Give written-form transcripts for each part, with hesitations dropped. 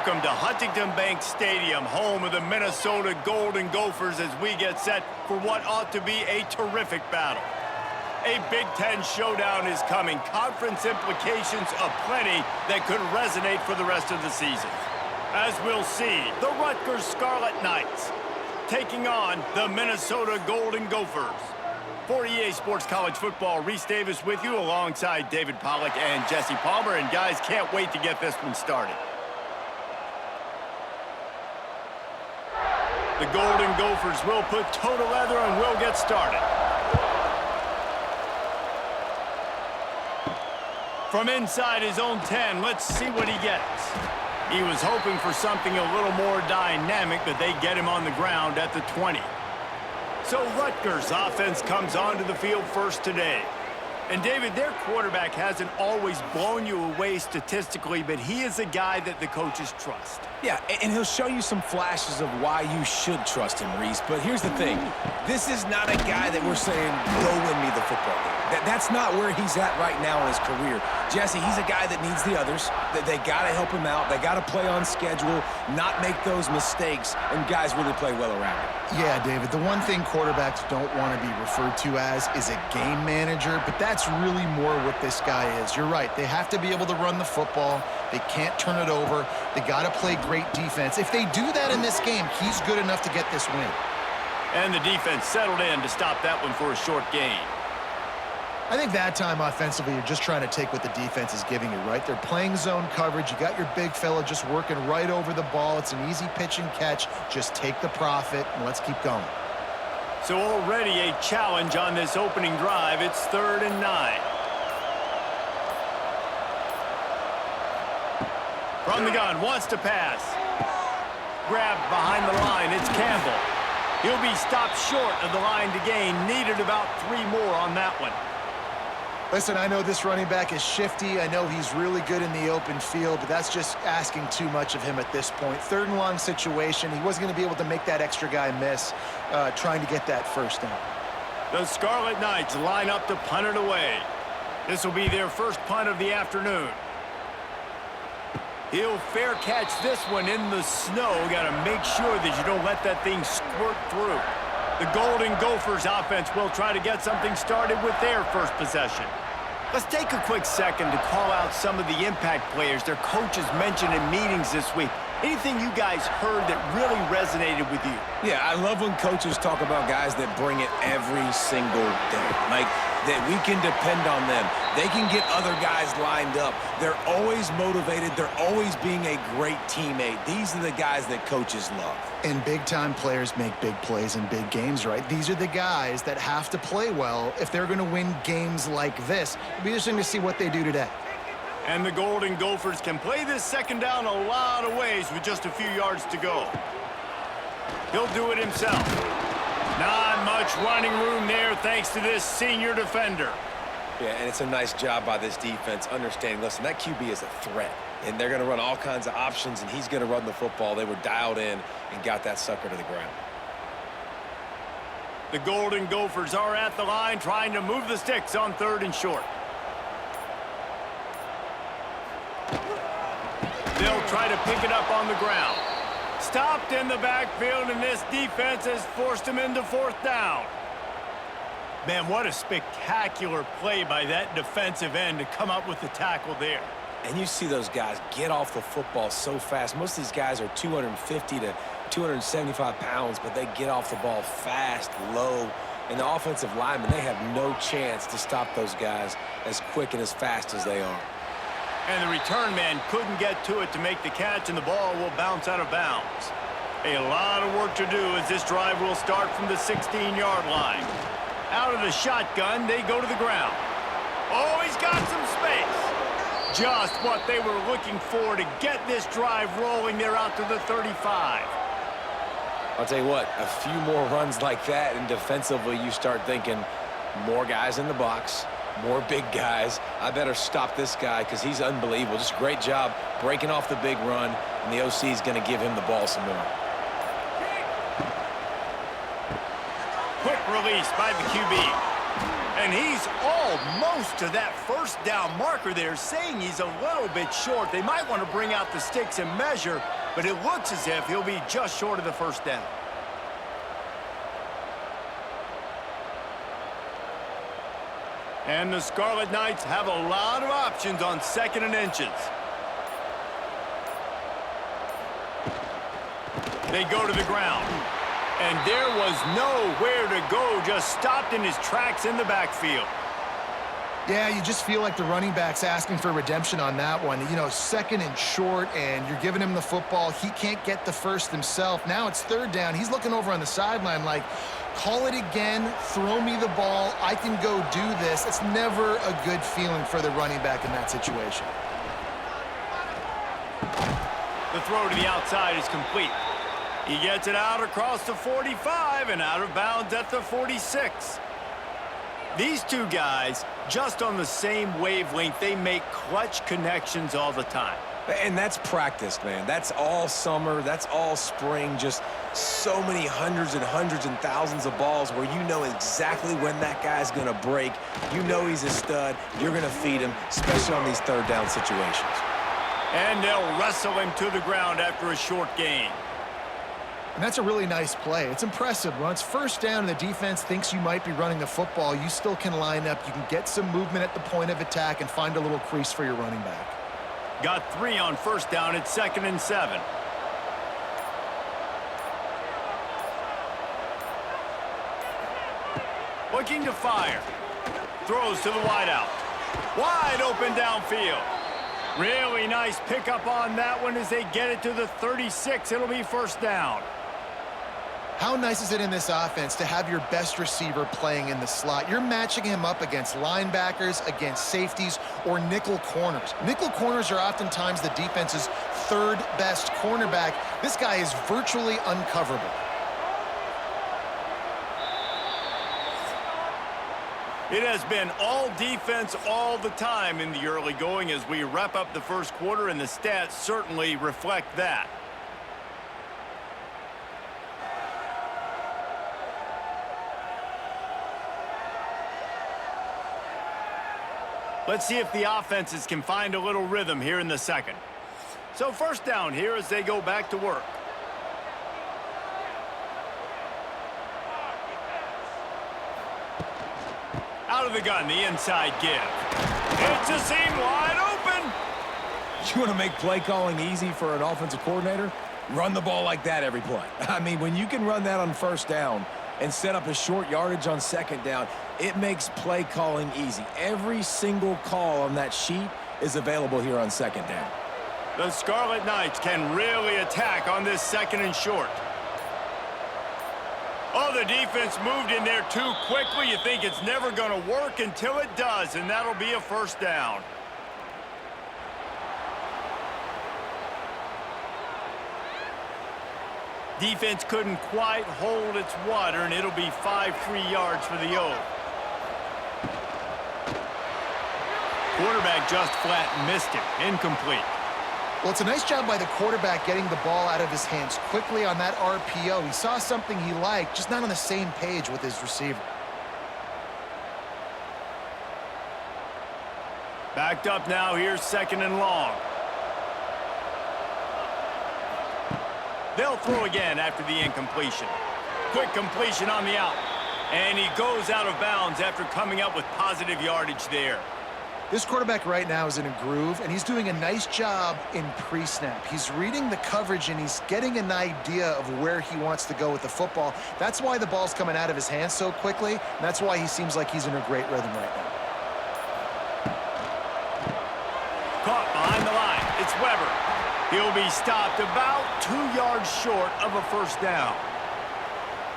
Welcome to Huntington Bank Stadium, home of the Minnesota Golden Gophers, as we get set for what ought to be a terrific battle. A Big Ten showdown is coming. Conference implications aplenty that could resonate for the rest of the season. As we'll see, the Rutgers Scarlet Knights taking on the Minnesota Golden Gophers. For EA Sports College Football, Reese Davis with you alongside David Pollack and Jesse Palmer. And guys, can't wait to get this one started. The Golden Gophers will put toe to leather and will get started. From inside his own 10, let's see what he gets. He was hoping for something a little more dynamic, but they get him on the ground at the 20. So Rutgers' offense comes onto the field first today. And David, their quarterback hasn't always blown you away statistically, but he is a guy that the coaches trust. Yeah, and he'll show you some flashes of why you should trust him, Reese. But here's the thing. This is not a guy that we're saying, go win me the football game. That's not where he's at right now in his career. Jesse, he's a guy that needs the others. They got to help him out. They got to play on schedule, not make those mistakes, and guys really play well around him. Yeah, David, the one thing quarterbacks don't want to be referred to as is a game manager, but that's really more what this guy is. You're right. They have to be able to run the football. They can't turn it over. They got to play great defense. If they do that in this game, he's good enough to get this win. And the defense settled in to stop that one for a short gain. I think that time offensively, you're just trying to take what the defense is giving you, right? They're playing zone coverage. You got your big fella just working right over the ball. It's an easy pitch and catch. Just take the profit and let's keep going. So already a challenge on this opening drive. It's 3rd and 9. From the gun, wants to pass. Grabbed behind the line, it's Campbell. He'll be stopped short of the line to gain. Needed about 3 more on that one. Listen, I know this running back is shifty. I know he's really good in the open field, but that's just asking too much of him at this point. 3rd and long situation. He wasn't going to be able to make that extra guy miss, trying to get that first down. The Scarlet Knights line up to punt it away. This will be their first punt of the afternoon. He'll fair catch this one in the snow. Got to make sure that you don't let that thing squirt through. The Golden Gophers offense will try to get something started with their first possession. Let's take a quick second to call out some of the impact players their coaches mentioned in meetings this week. Anything you guys heard that really resonated with you? Yeah, I love when coaches talk about guys that bring it every single day. Like, that we can depend on them. They can get other guys lined up. They're always motivated. They're always being a great teammate. These are the guys that coaches love. And big-time players make big plays in big games, right? These are the guys that have to play well if they're going to win games like this. It'll be interesting to see what they do today. And the Golden Gophers can play this second down a lot of ways with just a few yards to go. He'll do it himself. Not much running room there thanks to this senior defender. Yeah, and it's a nice job by this defense understanding, listen, that QB is a threat. And they're going to run all kinds of options, and he's going to run the football. They were dialed in and got that sucker to the ground. The Golden Gophers are at the line trying to move the sticks on 3rd and short. They'll try to pick it up on the ground. Stopped in the backfield, and this defense has forced him into 4th down. Man, what a spectacular play by that defensive end to come up with the tackle there. And you see those guys get off the football so fast. Most of these guys are 250 to 275 pounds, but they get off the ball fast, low. And the offensive linemen, they have no chance to stop those guys as quick and as fast as they are. And the return man couldn't get to it to make the catch, and the ball will bounce out of bounds. A lot of work to do as this drive will start from the 16-yard line. Out of the shotgun, they go to the ground. Oh, he's got some space. Just what they were looking for to get this drive rolling. They're out to the 35. I'll tell you what, a few more runs like that, and defensively you start thinking more guys in the box, more big guys. I better stop this guy because he's unbelievable. Just a great job breaking off the big run, and the OC is going to give him the ball some more. Quick release by the QB. And he's almost to that first down marker there, saying he's a little bit short. They might want to bring out the sticks and measure, but it looks as if he'll be just short of the first down. And the Scarlet Knights have a lot of options on 2nd and inches. They go to the ground. And there was nowhere to go, just stopped in his tracks in the backfield. Yeah, you just feel like the running back's asking for redemption on that one. You know, 2nd and short, and you're giving him the football. He can't get the first himself. Now it's 3rd down. He's looking over on the sideline like, call it again, throw me the ball, I can go do this. It's never a good feeling for the running back in that situation. The throw to the outside is complete. He gets it out across the 45 and out of bounds at the 46. These two guys, just on the same wavelength, they make clutch connections all the time. And that's practice, man. That's all summer. That's all spring. Just so many hundreds and thousands of balls where you know exactly when that guy's going to break. You know he's a stud. You're going to feed him, especially on these 3rd down situations. And they'll wrestle him to the ground after a short gain. And that's a really nice play. It's impressive. When it's 1st down and the defense thinks you might be running the football, you still can line up. You can get some movement at the point of attack and find a little crease for your running back. Got 3 on 1st down at 2nd and 7. Looking to fire. Throws to the wideout. Wide open downfield. Really nice pickup on that one as they get it to the 36. It'll be 1st down. How nice is it in this offense to have your best receiver playing in the slot? You're matching him up against linebackers, against safeties, or nickel corners. Nickel corners are oftentimes the defense's 3rd best cornerback. This guy is virtually uncoverable. It has been all defense all the time in the early going as we wrap up the 1st quarter, and the stats certainly reflect that. Let's see if the offenses can find a little rhythm here in the 2nd. So 1st down here as they go back to work. Out of the gun, the inside give. It's a seam wide open. You want to make play calling easy for an offensive coordinator? Run the ball like that every play. I mean, when you can run that on 1st down and set up a short yardage on 2nd down, it makes play calling easy. Every single call on that sheet is available here on 2nd down. The Scarlet Knights can really attack on this 2nd and short. Oh, the defense moved in there too quickly. You think it's never going to work until it does, and that'll be a 1st down. Defense couldn't quite hold its water, and it'll be 5 free yards for the Oak. Quarterback just flat missed it. Incomplete. Well, it's a nice job by the quarterback getting the ball out of his hands quickly on that RPO. He saw something he liked, just not on the same page with his receiver. Backed up now, here's 2nd and long. They'll throw again after the incompletion. Quick completion on the out. And he goes out of bounds after coming up with positive yardage there. This quarterback right now is in a groove, and he's doing a nice job in pre-snap. He's reading the coverage, and he's getting an idea of where he wants to go with the football. That's why the ball's coming out of his hands so quickly, and that's why he seems like he's in a great rhythm right now. Caught behind the line. It's Weber. He'll be stopped about 2 yards short of a 1st down.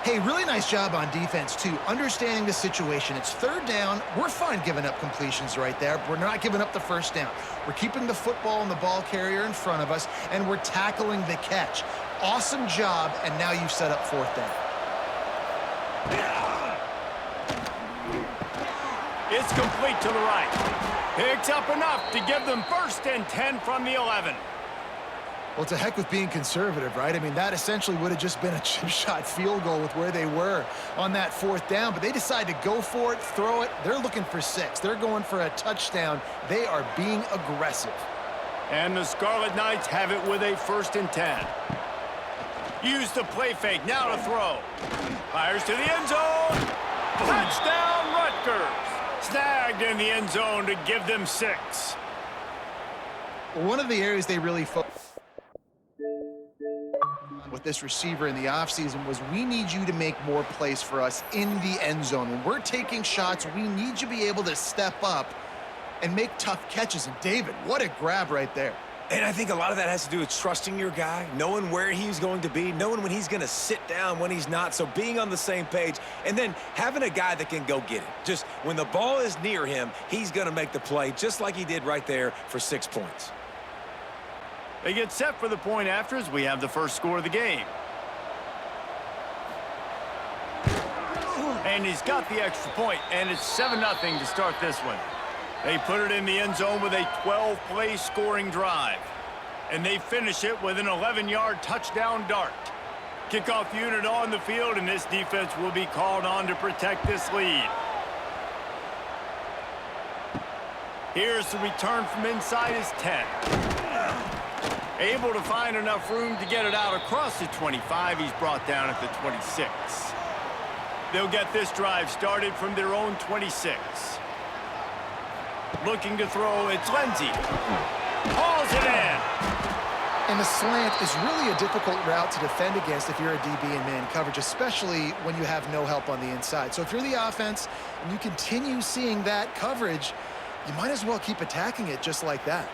Hey, really nice job on defense, too, understanding the situation. It's 3rd down. We're fine giving up completions right there. We're not giving up the 1st down. We're keeping the football and the ball carrier in front of us, and we're tackling the catch. Awesome job, and now you've set up 4th down. It's complete to the right. Picks up enough to give them 1st and 10 from the 11. Well, to heck with being conservative, right? I mean, that essentially would have just been a chip shot field goal with where they were on that 4th down, but they decide to go for it, throw it. They're looking for 6. They're going for a touchdown. They are being aggressive. And the Scarlet Knights have it with a 1st and 10. Use the play fake, now to throw. Fires to the end zone. Touchdown, Rutgers. Snagged in the end zone to give them 6. One of the areas they really focused with this receiver in the offseason was we need you to make more plays for us in the end zone. When we're taking shots, we need you to be able to step up and make tough catches. And David, what a grab right there. And I think a lot of that has to do with trusting your guy, knowing where he's going to be, knowing when he's going to sit down, when he's not. So being on the same page, and then having a guy that can go get it. Just when the ball is near him, he's going to make the play, just like he did right there for 6 points. They get set for the point after as we have the first score of the game. And he's got the extra point, and it's 7-0 to start this one. They put it in the end zone with a 12-play scoring drive. And they finish it with an 11-yard touchdown dart. Kickoff unit on the field, and this defense will be called on to protect this lead. Here's the return from inside his 10. Able to find enough room to get it out across the 25. He's brought down at the 26. They'll get this drive started from their own 26. Looking to throw, it's Lindsey. Hauls it in. And the slant is really a difficult route to defend against if you're a DB in man coverage, especially when you have no help on the inside. So if you're the offense and you continue seeing that coverage, you might as well keep attacking it just like that.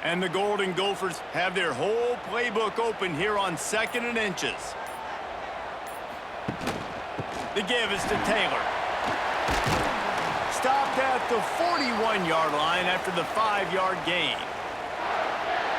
And the Golden Gophers have their whole playbook open here on 2nd and inches. The give is to Taylor. Stopped at the 41-yard line after the 5-yard gain.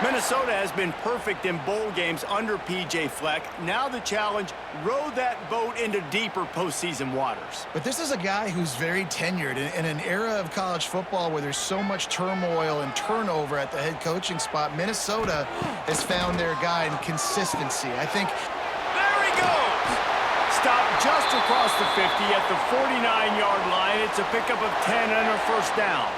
Minnesota has been perfect in bowl games under P.J. Fleck. Now the challenge, row that boat into deeper postseason waters. But this is a guy who's very tenured in an era of college football where there's so much turmoil and turnover at the head coaching spot. Minnesota has found their guy in consistency. I think. There he goes! Stopped just across the 50 at the 49-yard line. It's a pickup of 10 and a 1st down.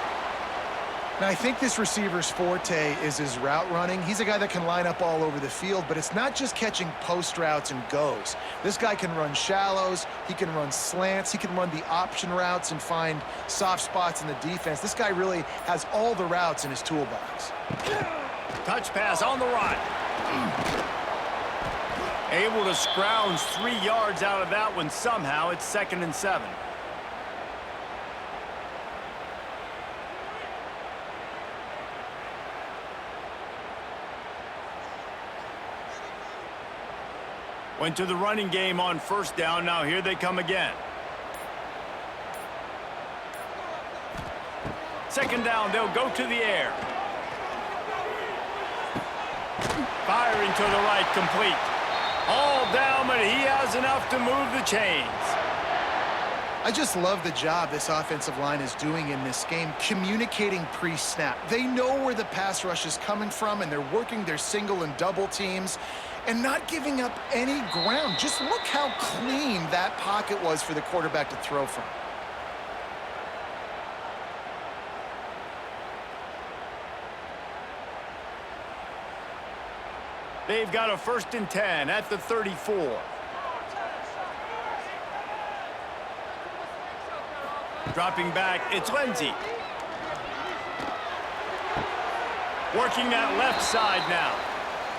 Now, I think this receiver's forte is his route running. He's a guy that can line up all over the field, but it's not just catching post routes and goes. This guy can run shallows, he can run slants, he can run the option routes and find soft spots in the defense. This guy really has all the routes in his toolbox. Touch pass on the run. Able to scrounge 3 yards out of that one somehow. It's 2nd and 7. Went to the running game on 1st down. Now here they come again. 2nd down, they'll go to the air. Firing to the right, complete. All down, but he has enough to move the chains. I just love the job this offensive line is doing in this game, communicating pre-snap. They know where the pass rush is coming from, and they're working their single and double teams and not giving up any ground. Just look how clean that pocket was for the quarterback to throw from. They've got a 1st and 10 at the 34. Dropping back, it's Lindsey. Working that left side now.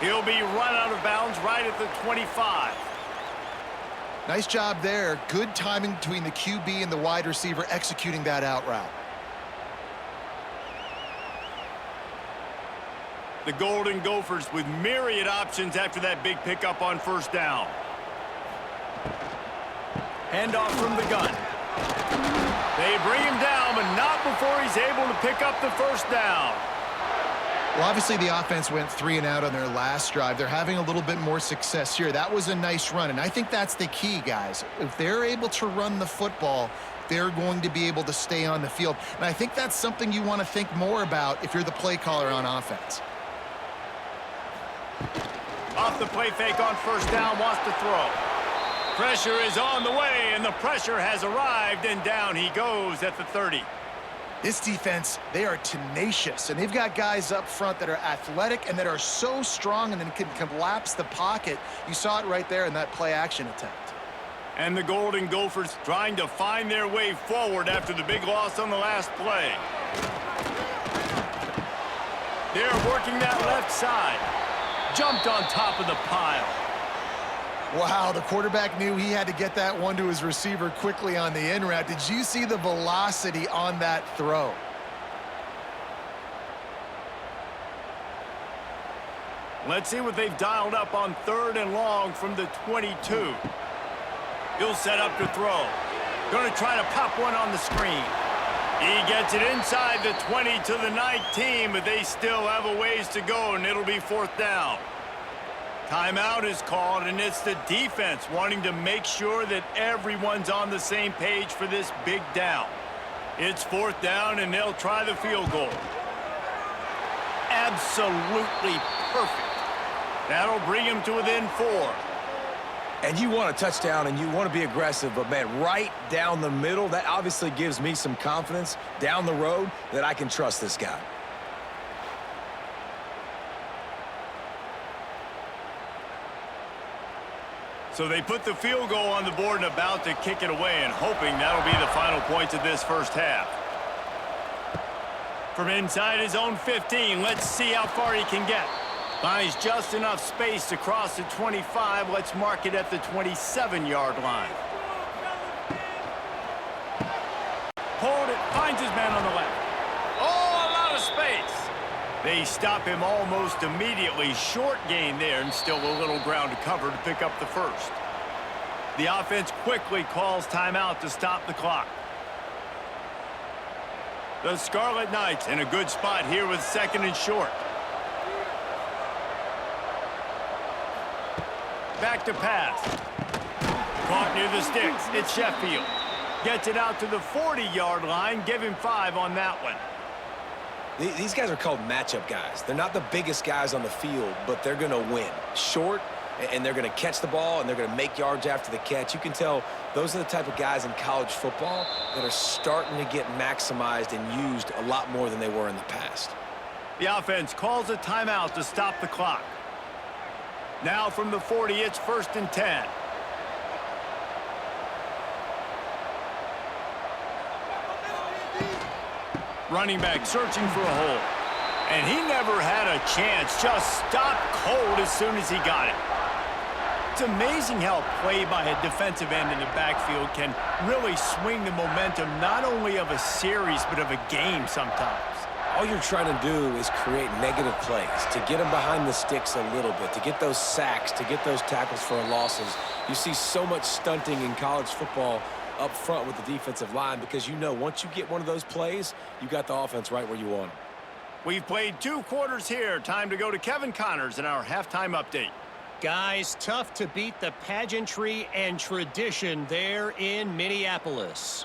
He'll be run out of bounds right at the 25. Nice job there. Good timing between the QB and the wide receiver executing that out route. The Golden Gophers with myriad options after that big pickup on 1st down. Handoff from the gun. They bring him down, but not before he's able to pick up the 1st down. Well, obviously the offense went 3 and out on their last drive. They're having a little bit more success here. That was a nice run, and I think that's the key, guys. If they're able to run the football, they're going to be able to stay on the field. And I think that's something you want to think more about if you're the play caller on offense. the play fake on first down, wants to throw. Pressure is on the way, and the pressure has arrived, and down he goes at the 30. This defense, they are tenacious, and they've got guys up front that are athletic and that are so strong and then can collapse the pocket. You saw it right there in that play-action attempt. And the Golden Gophers trying to find their way forward after the big loss on the last play. They're working that left side. Jumped on top of the pile. Wow, the quarterback knew he had to get that one to his receiver quickly on the in route. Did you see the velocity on that throw? Let's see what they've dialed up on 3rd and long from the 22. He'll set up to throw. Going to try to pop one on the screen. He gets it inside the 20 to the 19, but they still have a ways to go, and it'll be 4th down. Timeout is called, and it's the defense wanting to make sure that everyone's on the same page for this big down. It's 4th down, and they'll try the field goal. Absolutely perfect. That'll bring him to within 4. And you want a touchdown, and you want to be aggressive, but, man, right down the middle, that obviously gives me some confidence down the road that I can trust this guy. So they put the field goal on the board and about to kick it away, and hoping that'll be the final points of this first half. From inside his own 15, let's see how far he can get. Finds just enough space to cross the 25. Let's mark it at the 27-yard line. Pulled it, finds his man on the left. Oh, a lot of space. They stop him almost immediately. Short gain there, and still a little ground to cover to pick up the first. The offense quickly calls timeout to stop the clock. The Scarlet Knights in a good spot here with 2nd and short. Back to pass. Caught near the sticks. It's Sheffield. Gets it out to the 40-yard line. Give him 5 on that one. These guys are called matchup guys. They're not the biggest guys on the field, but they're going to win. Short, and they're going to catch the ball, and they're going to make yards after the catch. You can tell those are the type of guys in college football that are starting to get maximized and used a lot more than they were in the past. The offense calls a timeout to stop the clock. Now from the 40, it's 1st and 10. Running back searching for a hole. And he never had a chance. Just stopped cold as soon as he got it. It's amazing how a play by a defensive end in the backfield can really swing the momentum not only of a series but of a game sometimes. All you're trying to do is create negative plays, to get them behind the sticks a little bit, to get those sacks, to get those tackles for losses. You see so much stunting in college football up front with the defensive line because you know once you get one of those plays, you got the offense right where you want them. We've played 2 quarters here. Time to go to Kevin Connors in our halftime update. Guys, tough to beat the pageantry and tradition there in Minneapolis.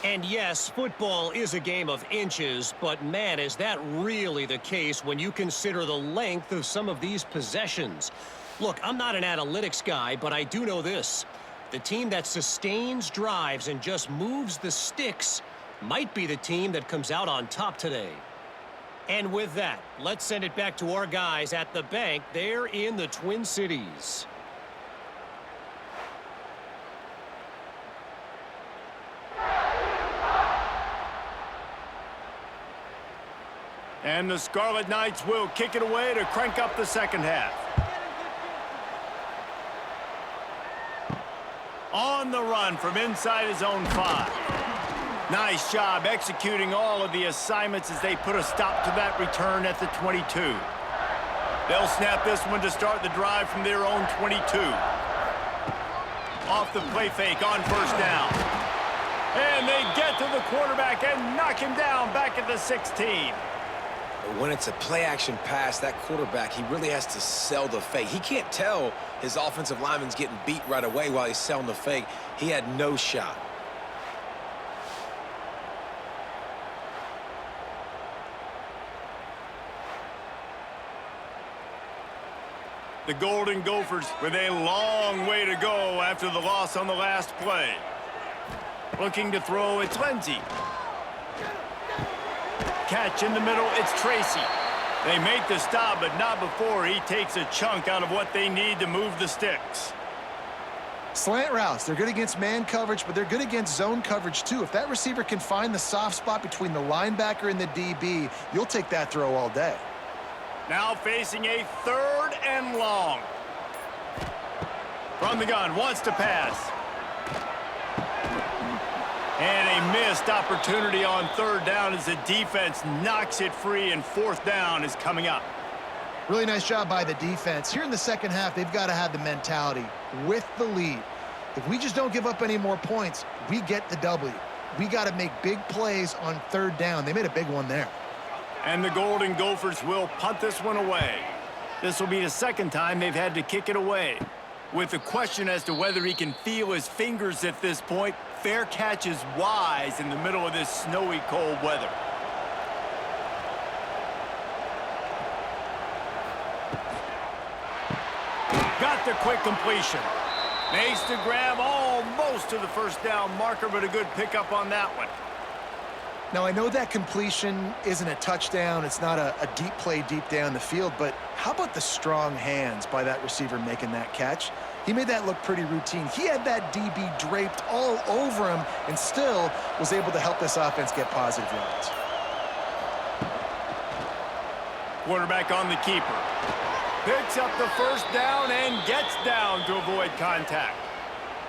And yes, football is a game of inches, but man, is that really the case when you consider the length of some of these possessions. Look, I'm not an analytics guy, but I do know this. The team that sustains drives and just moves the sticks might be the team that comes out on top today. And with that, let's send it back to our guys at the bank there in the Twin Cities. And the Scarlet Knights will kick it away to crank up the second half. On the run from inside his own 5. Nice job executing all of the assignments as they put a stop to that return at the 22. They'll snap this one to start the drive from their own 22. Off the play fake on first down. And they get to the quarterback and knock him down back at the 16. When it's a play-action pass, that quarterback, he really has to sell the fake. He can't tell his offensive lineman's getting beat right away while he's selling the fake. He had no shot. The Golden Gophers with a long way to go after the loss on the last play. Looking to throw, it's Lindsey. Catch in the middle, it's Tracy. They make the stop, but not before he takes a chunk out of what they need to move the sticks. Slant routes, they're good against man coverage, but they're good against zone coverage too. If that receiver can find the soft spot between the linebacker and the DB, you'll take that throw all day. Now facing a 3rd and long. From the gun, wants to pass. And a missed opportunity on 3rd down as the defense knocks it free, and 4th down is coming up. Really nice job by the defense. Here in the second half, they've got to have the mentality with the lead. If we just don't give up any more points, we get the W. We got to make big plays on 3rd down. They made a big one there. And the Golden Gophers will punt this one away. This will be the 2nd time they've had to kick it away. With the question as to whether he can feel his fingers at this point, fair catch is wise in the middle of this snowy, cold weather. Got the quick completion. Makes the grab almost to the 1st down marker, but a good pickup on that one. Now, I know that completion isn't a touchdown. It's not a deep play deep down the field, but how about the strong hands by that receiver making that catch? He made that look pretty routine. He had that DB draped all over him and still was able to help this offense get positive yards. Quarterback on the keeper. Picks up the 1st down and gets down to avoid contact.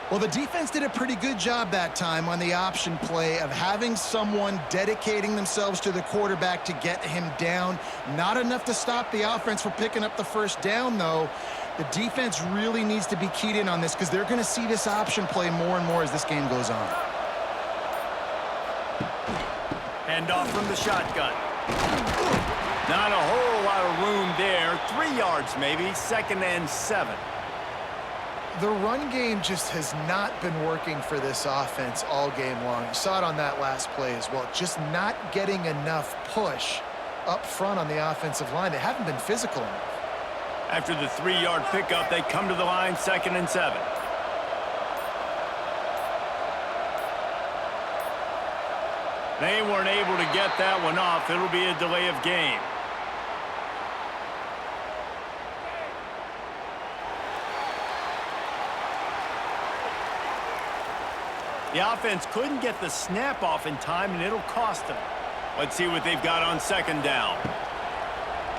Well, the defense did a pretty good job that time on the option play of having someone dedicating themselves to the quarterback to get him down. Not enough to stop the offense from picking up the 1st down, though. The defense really needs to be keyed in on this because they're going to see this option play more and more as this game goes on. Hand off from the shotgun. Not a whole lot of room there. 3 yards maybe, 2nd and 7. The run game just has not been working for this offense all game long. You saw it on that last play as well. Just not getting enough push up front on the offensive line. They haven't been physical enough. After the 3-yard pickup, they come to the line, 2nd and 7. They weren't able to get that one off. It'll be a delay of game. The offense couldn't get the snap off in time, and it'll cost them. Let's see what they've got on 2nd down.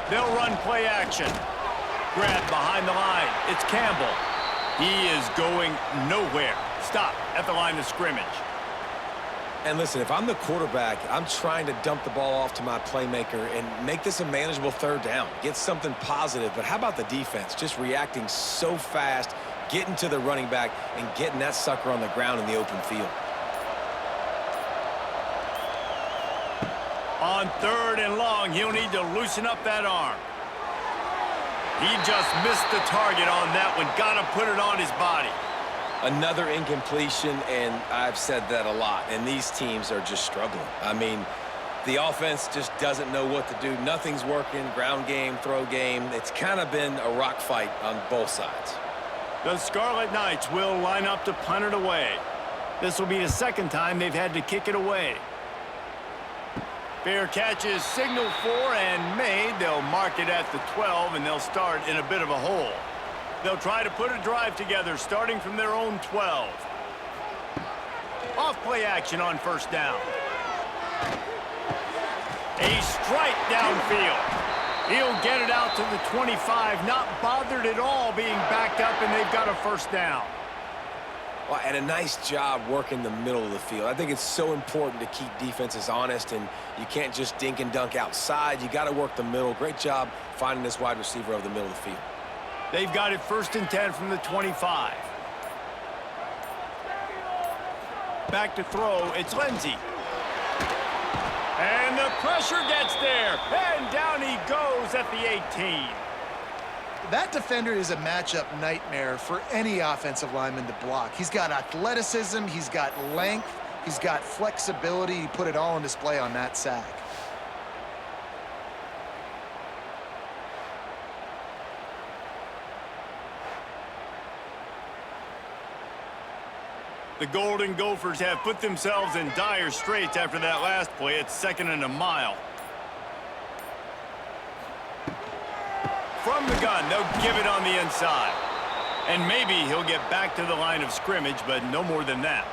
They'll run play action. Grab behind the line. It's Campbell. He is going nowhere. Stop at the line of scrimmage. And listen, if I'm the quarterback, I'm trying to dump the ball off to my playmaker and make this a manageable 3rd down. Get something positive. But how about the defense? Just reacting so fast, getting to the running back, and getting that sucker on the ground in the open field. On 3rd and long, he'll need to loosen up that arm. He just missed the target on that one. Got to put it on his body. Another incompletion, and I've said that a lot, and these teams are just struggling. I mean, the offense just doesn't know what to do. Nothing's working. Ground game, throw game. It's kind of been a rock fight on both sides. The Scarlet Knights will line up to punt it away. This will be the 2nd time they've had to kick it away. Fair catch is signaled for and made. They'll mark it at the 12, and they'll start in a bit of a hole. They'll try to put a drive together, starting from their own 12. Off play action on 1st down. A strike downfield. He'll get it out to the 25, not bothered at all being backed up, and they've got a 1st down. Well, and a nice job working the middle of the field. I think it's so important to keep defenses honest, and you can't just dink and dunk outside. You got to work the middle. Great job finding this wide receiver over the middle of the field. They've got it 1st and 10 from the 25. Back to throw, it's Lindsey. And the pressure gets there, and down he goes at the 18. That defender is a matchup nightmare for any offensive lineman to block. He's got athleticism, he's got length, he's got flexibility. He put it all on display on that sack. The Golden Gophers have put themselves in dire straits after that last play. It's 2nd and a mile. From the gun, they'll give it on the inside. And maybe he'll get back to the line of scrimmage, but no more than that.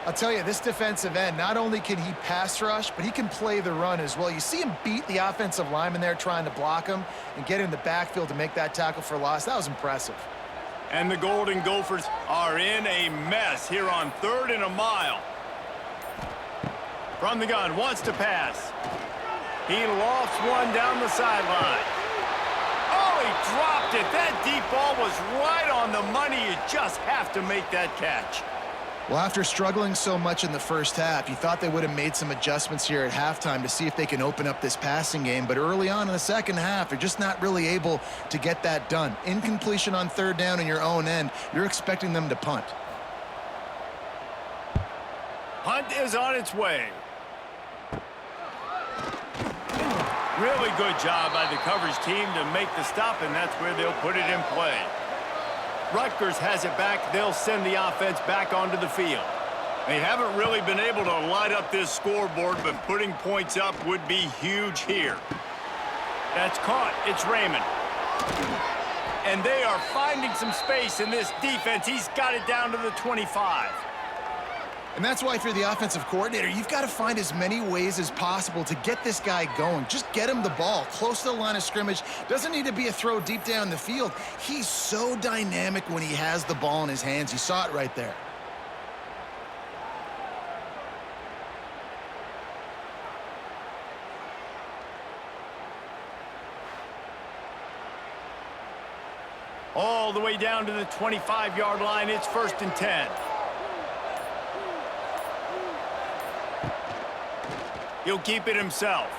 I'll tell you, this defensive end, not only can he pass rush, but he can play the run as well. You see him beat the offensive lineman there trying to block him and get in the backfield to make that tackle for loss. That was impressive. And the Golden Gophers are in a mess here on 3rd and a mile. From the gun, wants to pass. He lofts one down the sideline. Oh, he dropped it. That deep ball was right on the money. You just have to make that catch. Well, after struggling so much in the first half, you thought they would have made some adjustments here at halftime to see if they can open up this passing game. But early on in the second half, they're just not really able to get that done. Incompletion on 3rd down in your own end, you're expecting them to punt. Punt is on its way. Really good job by the coverage team to make the stop, and that's where they'll put it in play. Rutgers has it back. They'll send the offense back onto the field. They haven't really been able to light up this scoreboard, but putting points up would be huge here. That's caught. It's Raymond. And they are finding some space in this defense. He's got it down to the 25. And that's why if you're the offensive coordinator, you've got to find as many ways as possible to get this guy going. Just get him the ball close to the line of scrimmage. Doesn't need to be a throw deep down the field. He's so dynamic when he has the ball in his hands. You saw it right there. All the way down to the 25-yard line. It's 1st and 10. He'll keep it himself.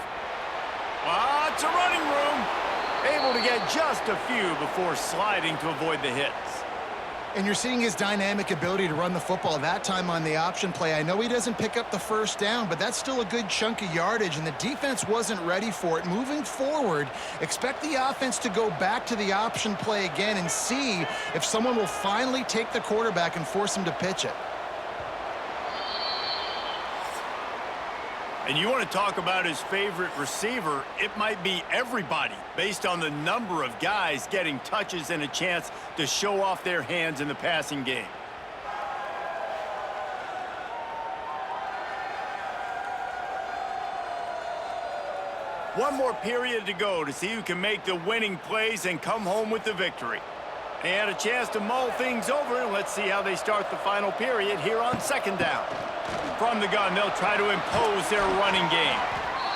Lots of running room. Able to get just a few before sliding to avoid the hits. And you're seeing his dynamic ability to run the football, that time on the option play. I know he doesn't pick up the 1st down, but that's still a good chunk of yardage, and the defense wasn't ready for it. Moving forward, expect the offense to go back to the option play again and see if someone will finally take the quarterback and force him to pitch it. And you want to talk about his favorite receiver, it might be everybody based on the number of guys getting touches and a chance to show off their hands in the passing game. One more period to go to see who can make the winning plays and come home with the victory. And a chance to mull things over, and let's see how they start the final period here on 2nd down. From the gun, they'll try to impose their running game.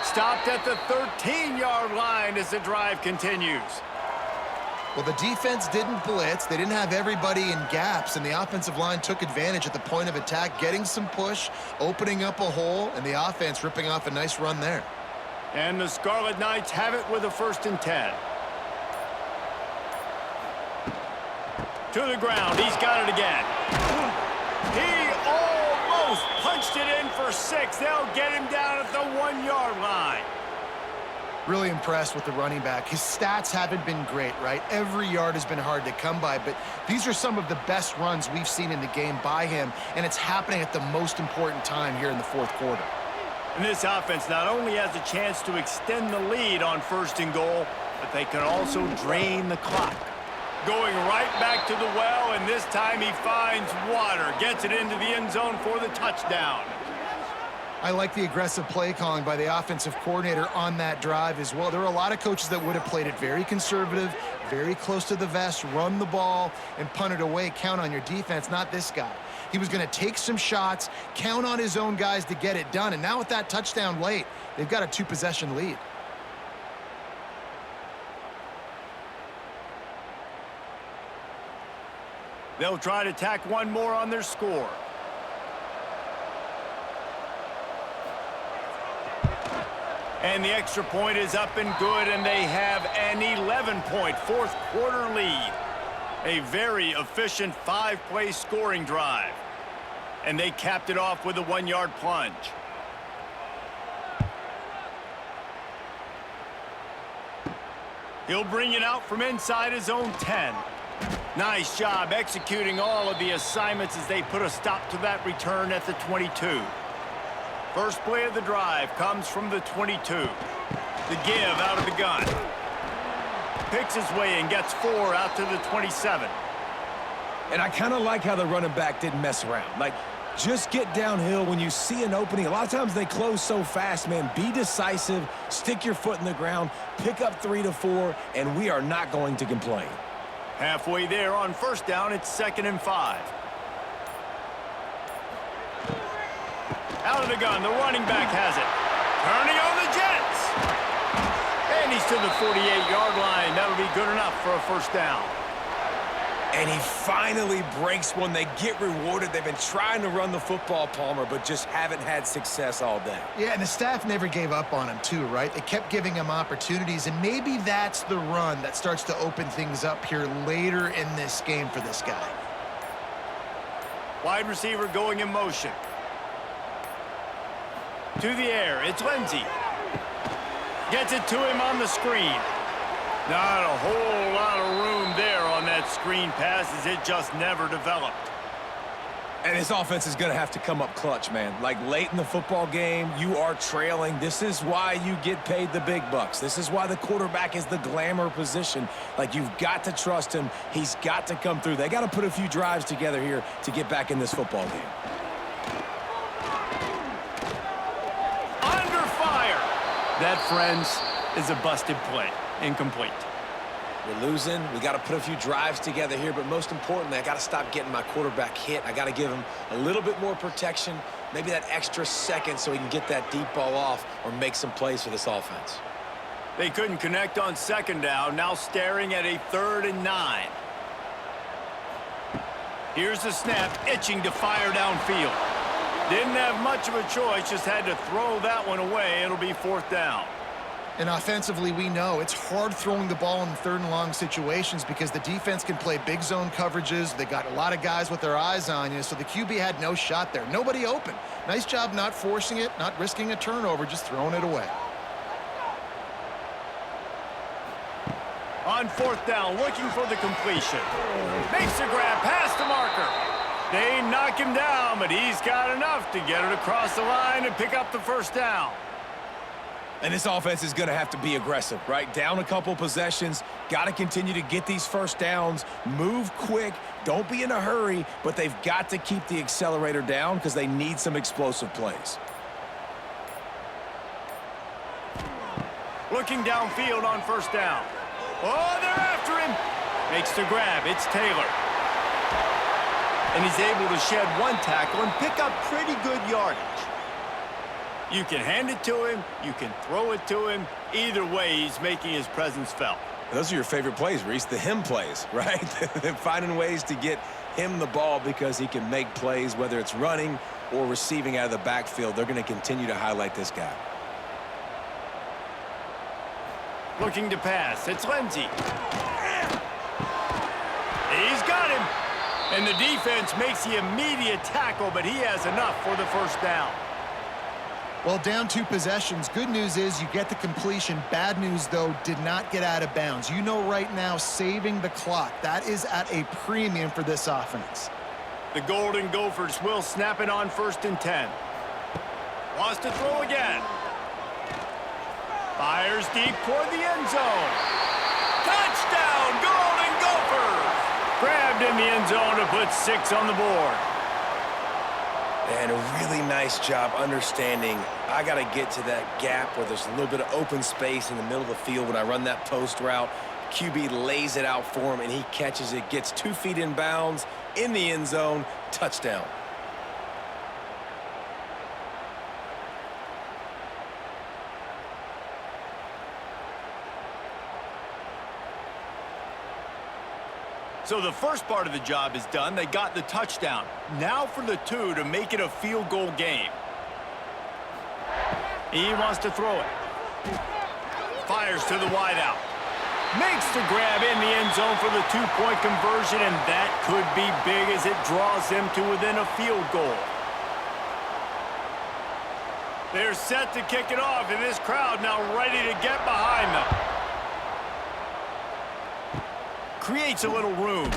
Stopped at the 13-yard line as the drive continues. Well, the defense didn't blitz. They didn't have everybody in gaps, and the offensive line took advantage at the point of attack, getting some push, opening up a hole, and the offense ripping off a nice run there. And the Scarlet Knights have it with a 1st and 10. To the ground. He's got it again. He almost punched it in for 6. They'll get him down at the 1-yard line. Really impressed with the running back. His stats haven't been great, right? Every yard has been hard to come by, but these are some of the best runs we've seen in the game by him, and it's happening at the most important time here in the 4th quarter. And this offense not only has a chance to extend the lead on 1st and goal, but they can also drain the clock. Going right back to the well, and this time he finds water. Gets it into the end zone for the touchdown. I like the aggressive play calling by the offensive coordinator on that drive as well. There were a lot of coaches that would have played it very conservative, very close to the vest, run the ball, and punt it away. Count on your defense, not this guy. He was going to take some shots, count on his own guys to get it done. And now with that touchdown late, they've got a 2-possession lead. They'll try to tack one more on their score. And the extra point is up and good, and they have an 11-point 4th quarter lead. A very efficient 5-play scoring drive. And they capped it off with a 1-yard plunge. He'll bring it out from inside his own 10. Nice job executing all of the assignments as they put a stop to that return at the 22. First play of the drive comes from the 22. The give out of the gun. Picks his way and gets 4 out to the 27. And I kind of like how the running back didn't mess around. Like, just get downhill when you see an opening. A lot of times they close so fast, man. Be decisive, stick your foot in the ground, pick up 3 to 4, and we are not going to complain. Halfway there on first down, it's 2nd and 5. Out of the gun, the running back has it. Turning on the Jets. And he's to the 48-yard line. That'll be good enough for a first down. And he finally breaks one. They get rewarded. They've been trying to run the football, Palmer, but just haven't had success all day. Yeah, and the staff never gave up on him too, right? They kept giving him opportunities, and maybe that's the run that starts to open things up here later in this game for this guy. Wide receiver going in motion. To the air, it's Lindsey. Gets it to him on the screen. Not a whole lot of room there on that screen pass as it just never developed. And this offense is going to have to come up clutch, man. Like, late in the football game, you are trailing. This is why you get paid the big bucks. This is why the quarterback is the glamour position. Like, you've got to trust him. He's got to come through. They got to put a few drives together here to get back in this football game. Under fire. That, friends, is a busted play. Incomplete. We're losing. We got to put a few drives together here, but most importantly, I got to stop getting my quarterback hit. I got to give him a little bit more protection, maybe that extra second so he can get that deep ball off or make some plays for this offense. They couldn't connect on 2nd down, now staring at a 3rd and 9. Here's the snap, itching to fire downfield. Didn't have much of a choice, just had to throw that one away. It'll be 4th down. And offensively, we know it's hard throwing the ball in 3rd and long situations because the defense can play big zone coverages. They got a lot of guys with their eyes on you, so the QB had no shot there. Nobody open. Nice job not forcing it, not risking a turnover, just throwing it away. On 4th down, looking for the completion. Makes the grab past the marker. They knock him down, but he's got enough to get it across the line and pick up the first down. And this offense is going to have to be aggressive, right? Down a couple possessions, got to continue to get these first downs, move quick, don't be in a hurry, but they've got to keep the accelerator down because they need some explosive plays. Looking downfield on first down. Oh, they're after him. Makes the grab. It's Taylor. And he's able to shed one tackle and pick up pretty good yardage. You can hand it to him. You can throw it to him. Either way, he's making his presence felt. Those are your favorite plays, Reese, the him plays, right? They're finding ways to get him the ball because he can make plays, whether it's running or receiving out of the backfield. They're going to continue to highlight this guy. Looking to pass. It's Lindsey. He's got him. And the defense makes the immediate tackle, but he has enough for the first down. Well, down 2 possessions. Good news is you get the completion. Bad news, though, did not get out of bounds. You know right now, saving the clock. That is at a premium for this offense. The Golden Gophers will snap it on 1st and 10. Wants to throw again. Fires deep toward the end zone. Touchdown, Golden Gophers! Grabbed in the end zone to put 6 on the board. And a really nice job understanding I got to get to that gap where there's a little bit of open space in the middle of the field when I run that post route. QB lays it out for him, and he catches it, gets 2 feet in bounds, in the end zone, touchdown. So the first part of the job is done. They got the touchdown. Now for the 2 to make it a field goal game. He wants to throw it. Fires to the wideout. Makes the grab in the end zone for the 2-point conversion, and that could be big as it draws them to within a field goal. They're set to kick it off, and this crowd now ready to get behind them. Creates a little room.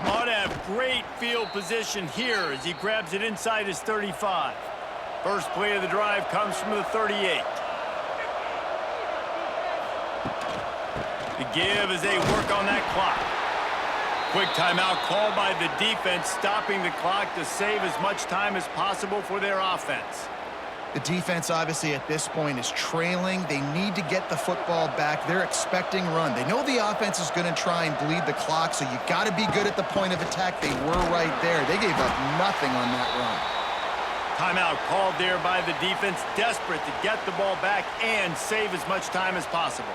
Ought to have great field position here as he grabs it inside his 35. First play of the drive comes from the 38. The give as they work on that clock. Quick timeout called by the defense, stopping the clock to save as much time as possible for their offense. The defense, obviously, at this point is trailing. They need to get the football back. They're expecting run. They know the offense is going to try and bleed the clock, so you got to be good at the point of attack. They were right there. They gave up nothing on that run. Timeout called there by the defense, desperate to get the ball back and save as much time as possible.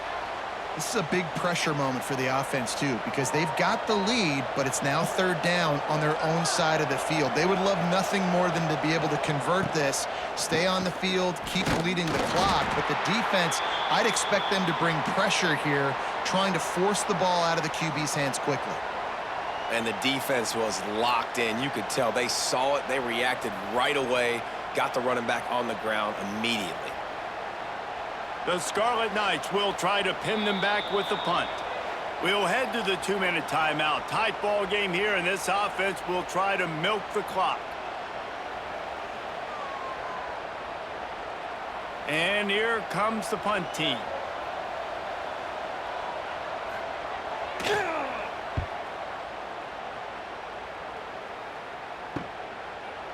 This is a big pressure moment for the offense, too, because they've got the lead, but it's now third down on their own side of the field. They would love nothing more than to be able to convert this, stay on the field, keep bleeding the clock. But the defense, I'd expect them to bring pressure here, trying to force the ball out of the QB's hands quickly. And the defense was locked in. You could tell they saw it. They reacted right away, got the running back on the ground immediately. The Scarlet Knights will try to pin them back with the punt. We'll head to the 2-minute timeout. Tight ball game here, and this offense will try to milk the clock. And here comes the punt team.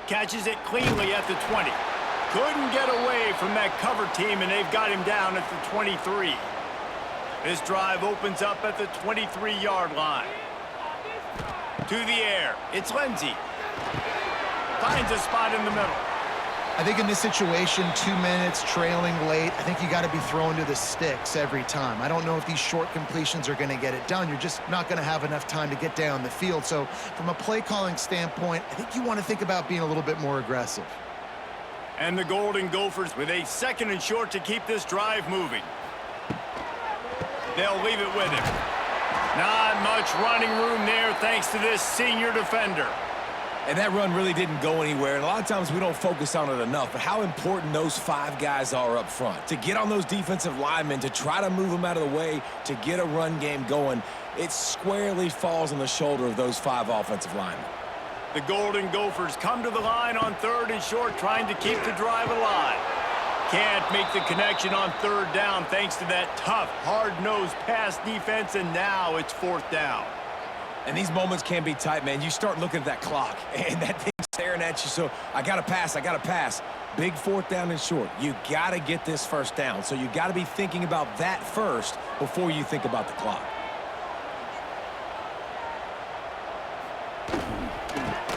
Catches it cleanly at the 20. Couldn't get away from that cover team, and they've got him down at the 23. This drive opens up at the 23-yard line. To the air. It's Lindsey. Finds a spot in the middle. I think in this situation, 2 minutes, trailing late, I think you got to be throwing to the sticks every time. I don't know if these short completions are going to get it done. You're just not going to have enough time to get down the field. So from a play-calling standpoint, I think you want to think about being a little bit more aggressive. And the Golden Gophers with a 2nd and short to keep this drive moving. They'll leave it with him. Not much running room there thanks to this senior defender. And that run really didn't go anywhere. And a lot of times we don't focus on it enough, but how important those 5 guys are up front. To get on those defensive linemen, to try to move them out of the way, to get a run game going, it squarely falls on the shoulder of those 5 offensive linemen. The Golden Gophers come to the line on 3rd and short, trying to keep the drive alive. Can't make the connection on 3rd down thanks to that tough, hard-nosed pass defense, and now it's 4th down. And these moments can be tight, man. You start looking at that clock, and that thing's staring at you, so I got to pass, I got to pass. Big 4th down and short. You got to get this 1st down, so you got to be thinking about that first before you think about the clock.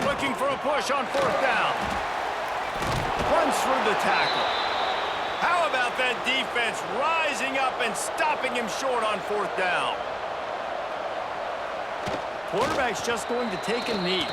Looking for a push on 4th down. Runs through the tackle. How about that defense rising up and stopping him short on 4th down? Quarterback's just going to take a knee.